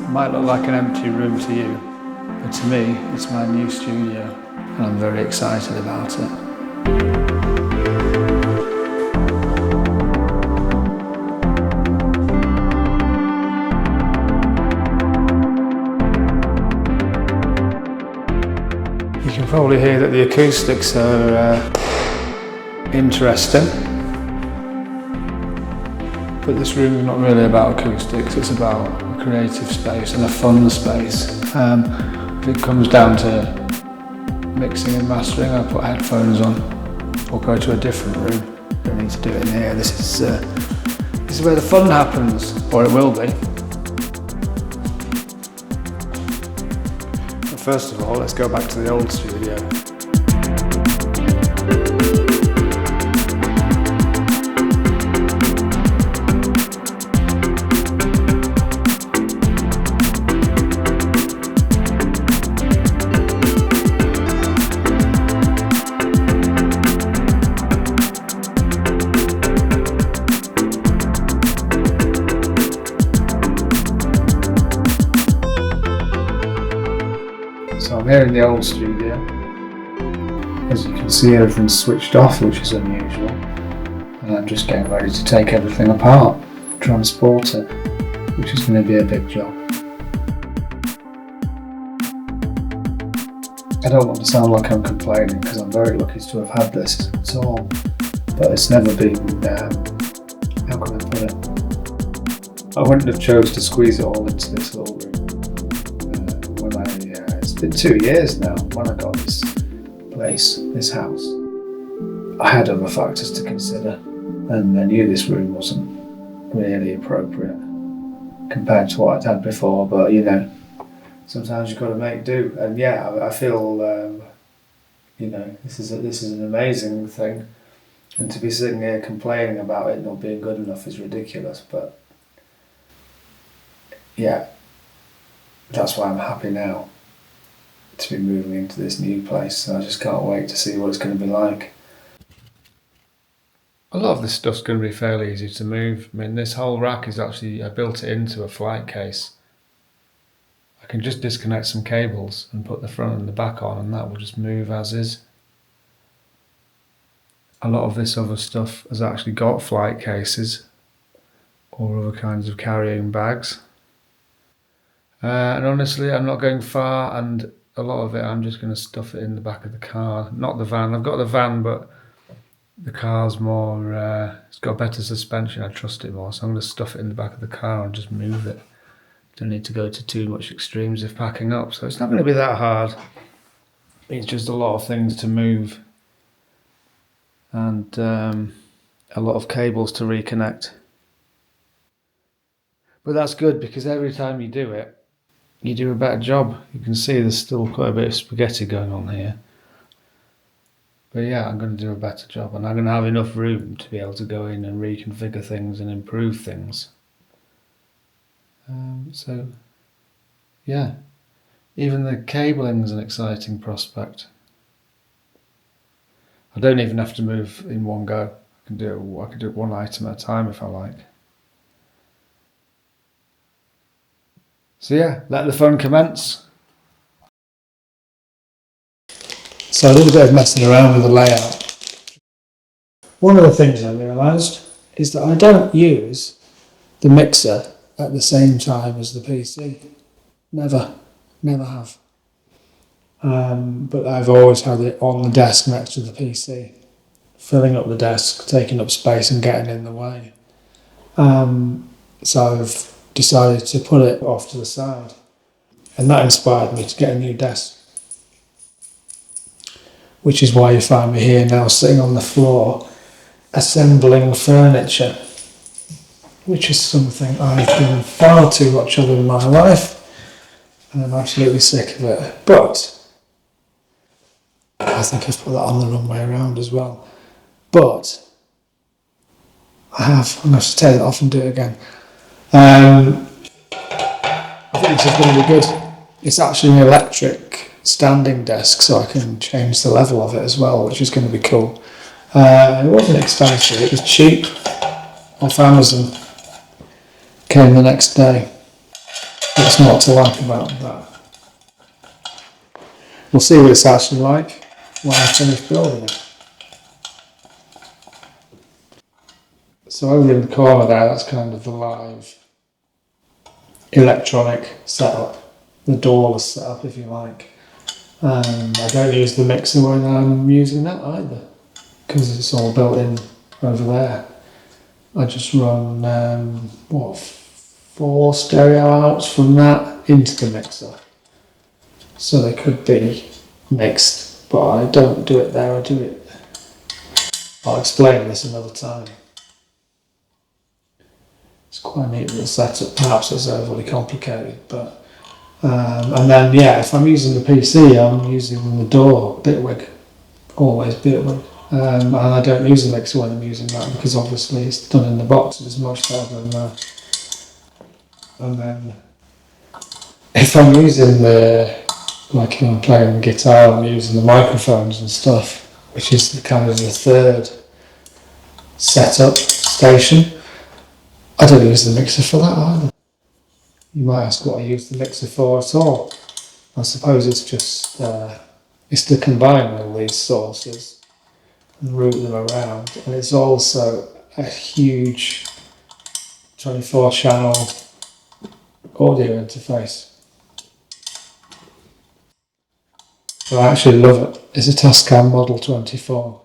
might look like an empty room to you, but to me, it's my new studio, and I'm very excited about it. You can probably hear that the acoustics are interesting, but this room is not really about acoustics, it's about a creative space and a fun space. If it comes down to mixing and mastering, I put headphones on or go to a different room. Don't need to do it in here. This is where the fun happens, or it will be. But first of all, let's go back to the old studio. So I'm here in the old studio. As you can see, everything's switched off, which is unusual. And I'm just getting ready to take everything apart, transport it, which is going to be a big job. I don't want to sound like I'm complaining, because I'm very lucky to have had this at all. But it's never been, how can I put it? I wouldn't have chose to squeeze it all into this little room. It's been 2 years now when I got this place, this house. I had other factors to consider, and I knew this room wasn't really appropriate compared to what I'd had before, but you know, sometimes you've got to make do. And yeah, I feel, you know, this is an amazing thing, and to be sitting here complaining about it not being good enough is ridiculous, but yeah, that's why I'm happy now to be moving into this new place. So I just can't wait to see what it's going to be like. A lot of this stuff's going to be fairly easy to move. I mean, this whole rack is actually, I built it into a flight case. I can just disconnect some cables and put the front and the back on, and that will just move as is. A lot of this other stuff has actually got flight cases or other kinds of carrying bags. And honestly, I'm not going far, and a lot of it I'm just going to stuff it in the back of the car, not the van. I've got the van, but the car's more, it's got better suspension, I trust it more, so I'm going to stuff it in the back of the car and just move it. Don't need to go to too much extremes of packing up, so it's not going to be that hard. It's just a lot of things to move and a lot of cables to reconnect. But that's good, because every time you do it, you do a better job. You can see there's still quite a bit of spaghetti going on here. But yeah, I'm going to do a better job, and I'm going to have enough room to be able to go in and reconfigure things and improve things. So yeah, even the cabling is an exciting prospect. I don't even have to move in one go. I can do it one item at a time if I like. So yeah, let the fun commence. So I did a bit of messing around with the layout. One of the things I realised is that I don't use the mixer at the same time as the PC. Never have. But I've always had it on the desk next to the PC, filling up the desk, taking up space and getting in the way. So I've decided to put it off to the side, and that inspired me to get a new desk, which is why you find me here now sitting on the floor assembling furniture, which is something I've done far too much of in my life, and I'm absolutely sick of it. But I think I've put that on the wrong way around as well. But I'm going to have to take it off and do it again. I think this is going to be good. It's actually an electric standing desk, so I can change the level of it as well, which is going to be cool. It wasn't expensive, it was cheap off Amazon. Came the next day. What's not to like about that? We'll see what it's actually like when I finish building it. So over in the corner there, that's kind of the live electronic setup, the doorless setup if you like. I don't use the mixer when I'm using that either, because it's all built in over there. I just run 4 stereo outs from that into the mixer, so they could be mixed, but I don't do it there. I do it. I'll explain this another time. It's quite a neat little setup. Perhaps it's overly complicated, but and then if I'm using the PC, I'm using the door Bitwig, always Bitwig. And I don't use the mixer when I'm using that, because obviously it's done in the box. It's much better than that. And then if I'm using like if I'm playing the guitar, I'm using the microphones and stuff, which is the third setup station. I don't use the mixer for that either. You might ask what I use the mixer for at all. I suppose it's just it's to combine all these sources and route them around, and it's also a huge 24-channel audio interface. So I actually love it. It's a Tascam Model 24.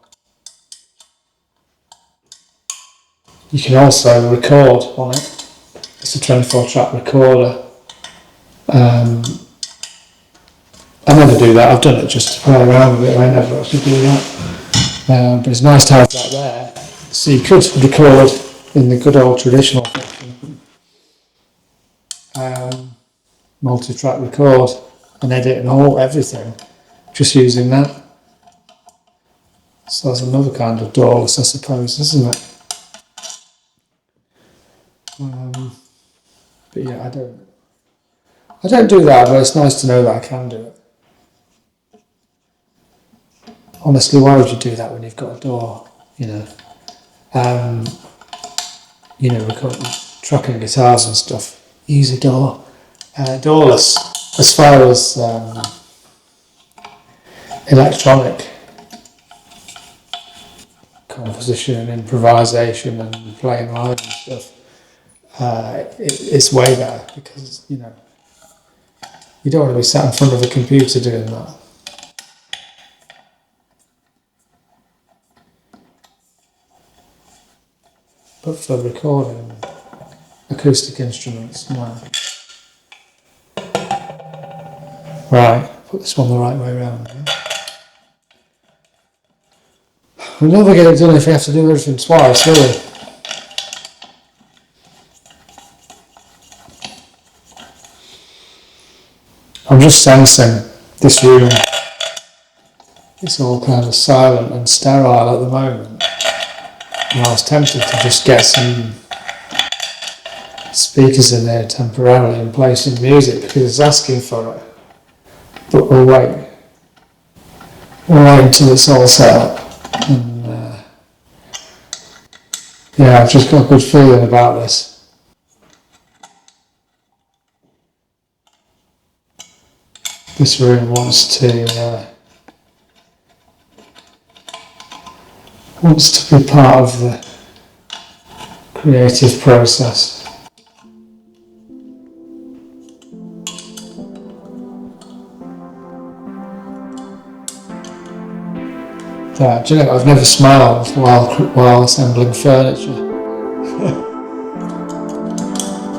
You can also record on it. It's a 24-track recorder. I never do that. I've done it just to play around with it. I never actually do that. But it's nice to have that there. So you could record in the good old traditional fashion. Multi-track record and edit and everything just using that. So that's another kind of doorless, I suppose, isn't it? But yeah, I don't do that, but it's nice to know that I can do it. Honestly, why would you do that when you've got a door? Recording, tracking guitars and stuff. Use a door. Doorless. As far as electronic composition and improvisation and playing live and stuff, it's way better, because you don't want to be sat in front of a computer doing that. But for recording acoustic instruments, no. Right, put this one the right way around. We'll never get it done if we have to do everything twice, will we? I'm just sensing this room. It's all kind of silent and sterile at the moment. And I was tempted to just get some speakers in there temporarily and play some music, because it's asking for it. But we'll wait. We'll wait until it's all set up. And I've just got a good feeling about this. This room wants to be part of the creative process. Do you know, I've never smiled while assembling furniture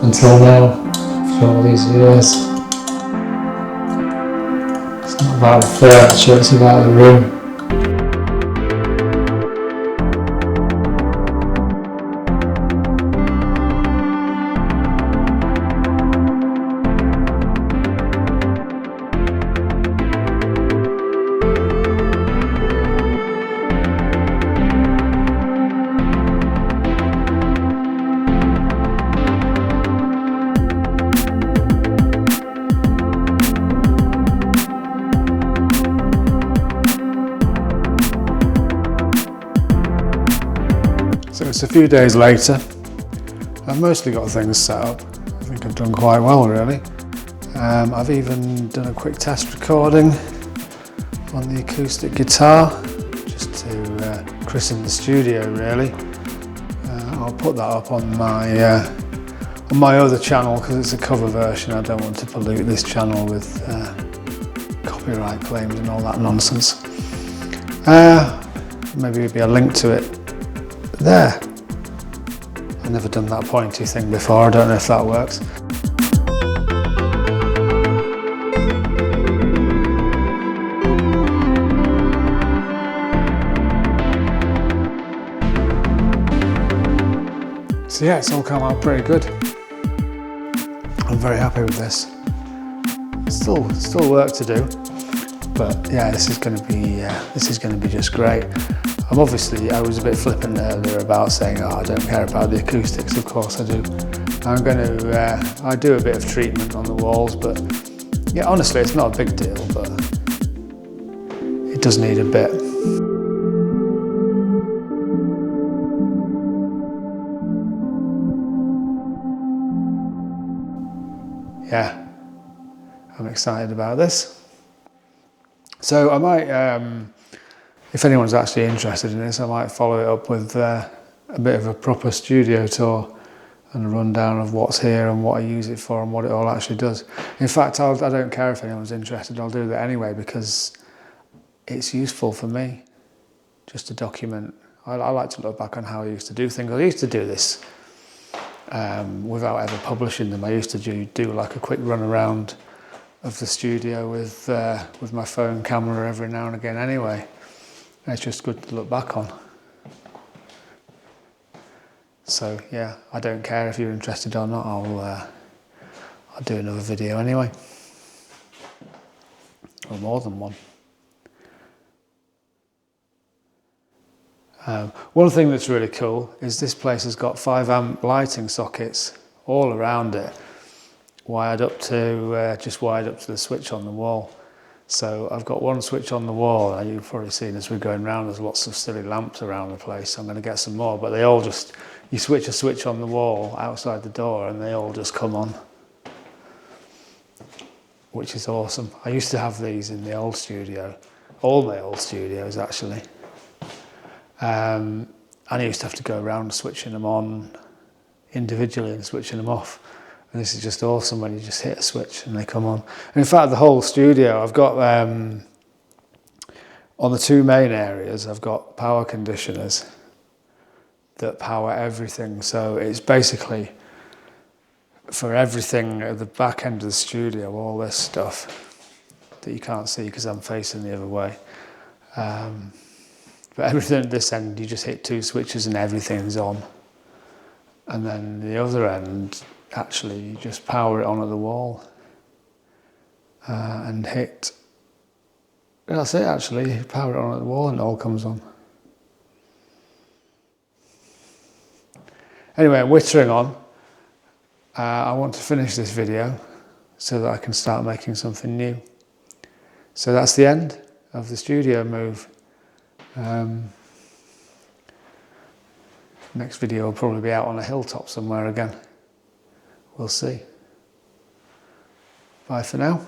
until now, after all these years. It's not about the furniture, it's about the room. So it's a few days later. I've mostly got things set up. I think I've done quite well, really. I've even done a quick test recording on the acoustic guitar, just to christen the studio really. I'll put that up on my other channel because it's a cover version. I don't want to pollute this channel with copyright claims and all that nonsense. Maybe there'll be a link to it there. I've never done that pointy thing before, I don't know if that works. So yeah, it's all come out pretty good. I'm very happy with this. Still work to do, but yeah, this is going to be just great. I was a bit flippant earlier about saying, oh, I don't care about the acoustics. Of course I do. I do a bit of treatment on the walls, but yeah, honestly, it's not a big deal, but it does need a bit. Yeah, I'm excited about this. So I might, if anyone's actually interested in this, I might follow it up with a bit of a proper studio tour and a rundown of what's here and what I use it for and what it all actually does. In fact, I don't care if anyone's interested, I'll do that anyway because it's useful for me just to document. I like to look back on how I used to do things. I used to do this without ever publishing them. I used to do like a quick run around of the studio with my phone camera every now and again anyway. And it's just good to look back on. So yeah, I don't care if you're interested or not, I'll do another video anyway. Or more than one. One thing that's really cool is this place has got 5 amp lighting sockets all around it, wired up to the switch on the wall. So I've got one switch on the wall, and you've probably seen as we're going around, there's lots of silly lamps around the place. So I'm going to get some more, but they all just, you switch a switch on the wall outside the door and they all just come on, which is awesome. I used to have these in the old studio, all my old studios actually. And I used to have to go around switching them on individually and switching them off. And this is just awesome when you just hit a switch and they come on. And in fact, the whole studio, I've got, on the 2 main areas, I've got power conditioners that power everything. So it's basically for everything at the back end of the studio, all this stuff that you can't see because I'm facing the other way. But everything at this end, you just hit 2 switches and everything's on. And then the other end, actually, you just power it on at the wall and hit. That's it actually, you power it on at the wall and it all comes on. Anyway, I'm whittering on. I want to finish this video so that I can start making something new. So that's the end of the studio move. Next video will probably be out on a hilltop somewhere again. We'll see. Bye for now.